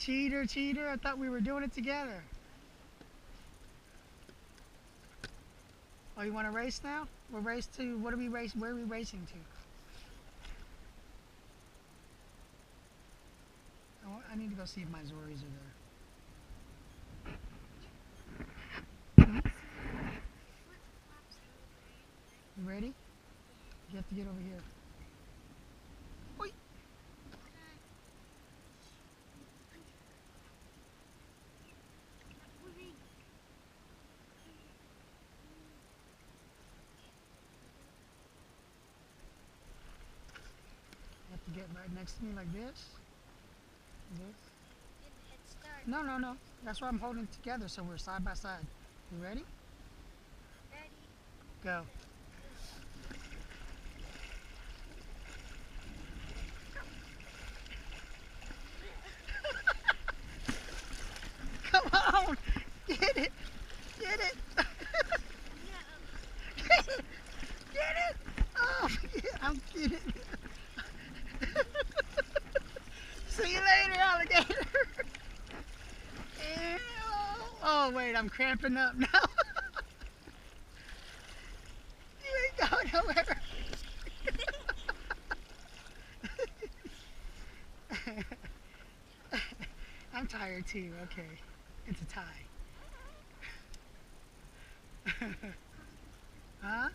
Cheater, cheater. I thought we were doing it together. Oh, you want to race now? We'll race to, what are we race? Where are we racing to? Oh, I need to go see if my Zoris are there. Hmm? You ready? You have to get over here. Oi. You have to get right next to me like this. This. No, no, no. That's why I'm holding it together so we're side by side. You ready? Go. Come on. Get it. Get it. Get it. Get it. Oh, yeah, I'm getting it. See you later, alligator. Ew. Oh, wait, I'm cramping up now. You ain't going nowhere. I'm tired too. Okay. It's a tie. Huh?